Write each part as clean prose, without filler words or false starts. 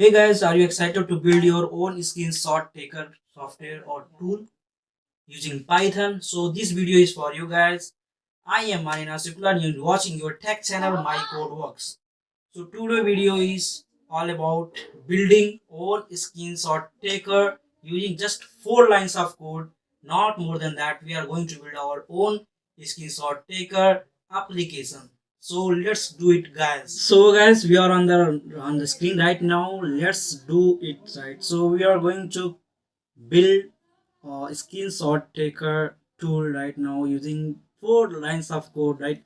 Hey guys, are you excited to build your own screenshot taker software or tool using Python? So this video is for you guys. I am Marina Sukla and you're watching your tech channel MyCodeWorks. So today video is all about building own screenshot taker using just 4 lines of code. Not more than that. We are going to build our own screenshot taker application. So let's do it, guys. So guys, we are on the screen right now. Let's do it right. So we are going to build a screenshot taker tool right now using 4 lines of code, right?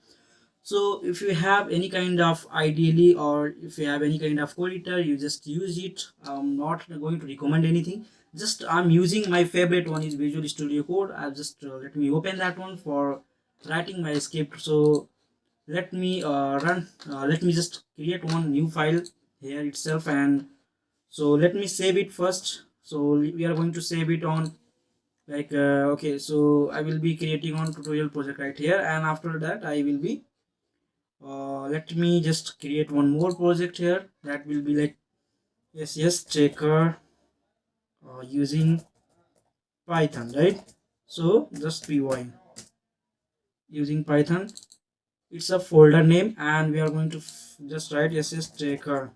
So if you have any kind of ideally or if you have any kind of code editor, you just use it. I'm not going to recommend anything. Just I'm using my favorite one is Visual Studio Code. I'll just let me open that one for writing my script. So let me just create one new file here itself, and so let me save it first. So we are going to save it on okay, so I will be creating on tutorial project right here, and after that I will be let me just create one more project here that will be like yes checker using Python, right? So just py using Python. It's a folder name and we are going to just write sstraker.py.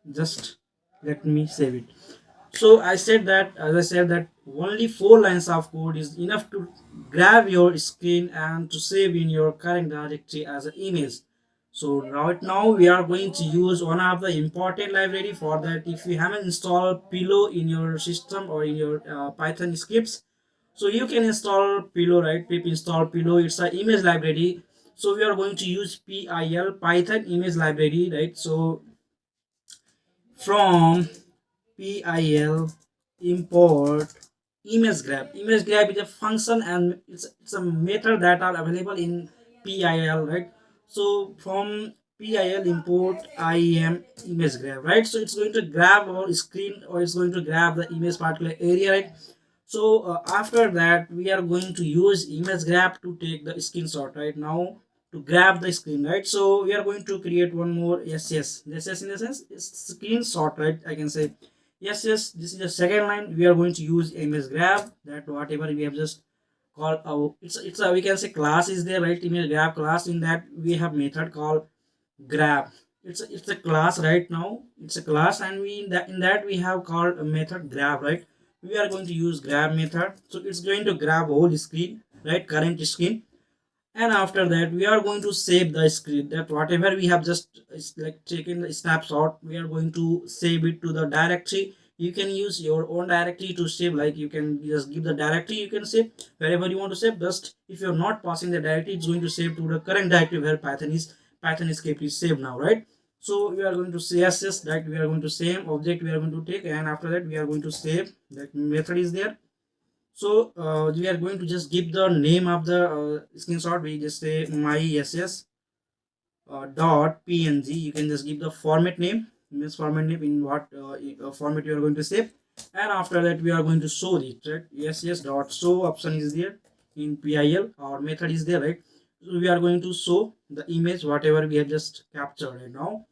Just let me save it. So as I said that only 4 lines of code is enough to grab your screen and to save in your current directory as an image. So right now we are going to use one of the important library for that. If you haven't installed Pillow in your system or in your Python scripts, so you can install Pillow, right? Pip install Pillow. It's an image library. So we are going to use PIL Python image library, right? So from PIL import image grab. Image grab is a function and it's a method that are available in PIL, right? So from PIL import IAM image grab, right? So it's going to grab our screen or it's going to grab the image particular area, right? So after that we are going to use image grab to take the screenshot right now to grab the screen, right? So we are going to create one more yes in the sense it's screenshot, right? I can say yes this is the second line. We are going to use image grab, that whatever we have just called our it's a we can say class is there, right? Image grab class. In that we have method called grab. It's a class right now. It's a class and we in that we have called a method grab, right? We are going to use grab method. So it's going to grab whole screen, right? Current screen. And after that we are going to save the screen, that whatever we have just like taken the snapshot, we are going to save it to the directory. You can use your own directory to save, like you can just give the directory, you can save wherever you want to save. Just if you're not passing the directory, it's going to save to the current directory where Python script is saved now, right? So we are going to say yes that we are going to same object we are going to take, and after that we are going to save that method is there. So we are going to just give the name of the screenshot. We just say my ss dot png. You can just give the format name, means format name in what format you are going to save, and after that we are going to show it, right? Yes dot show option is there in PIL. Our method is there, right? So we are going to show the image whatever we have just captured right now.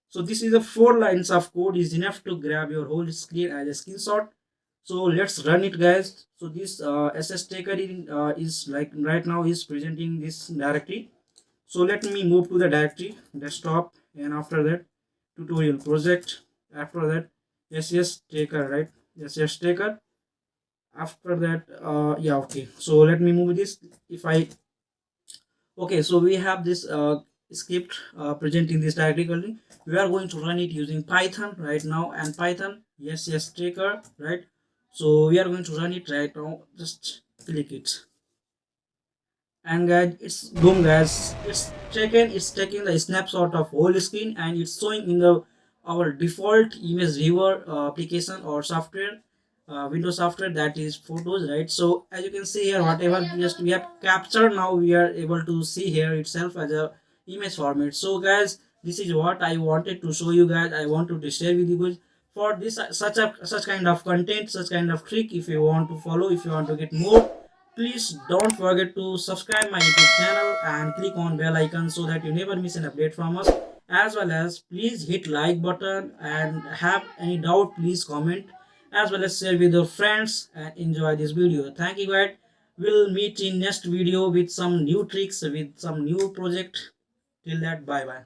So this is the 4 lines of code is enough to grab your whole screen as a screenshot. So let's run it, guys. So this ss taker is like right now is presenting this directory. So let me move to the directory desktop, and after that tutorial project, after that ss taker, right? Ss taker. After that yeah, okay, so let me move this. If I okay, so we have this script presenting this directly. We are going to run it using Python right now, and Python yes tracker, right? So we are going to run it right now. Just click it, and guys, it's boom, guys. It's taking the snapshot of whole screen, and it's showing in the our default image viewer application or software, Windows software, that is photos, right? So as you can see here, whatever just we have captured, now we are able to see here itself as a image format. So guys, this is what I wanted to show you guys. I wanted to share with you guys for this such kind of content, such kind of trick. If you want to follow, if you want to get more, Please don't forget to subscribe my YouTube channel and click on bell icon so that you never miss an update from us. As well as please hit like button, and have any doubt please comment, as well as share with your friends and enjoy this video. Thank you guys. We'll meet in next video with some new tricks, with some new project. Till that, bye bye.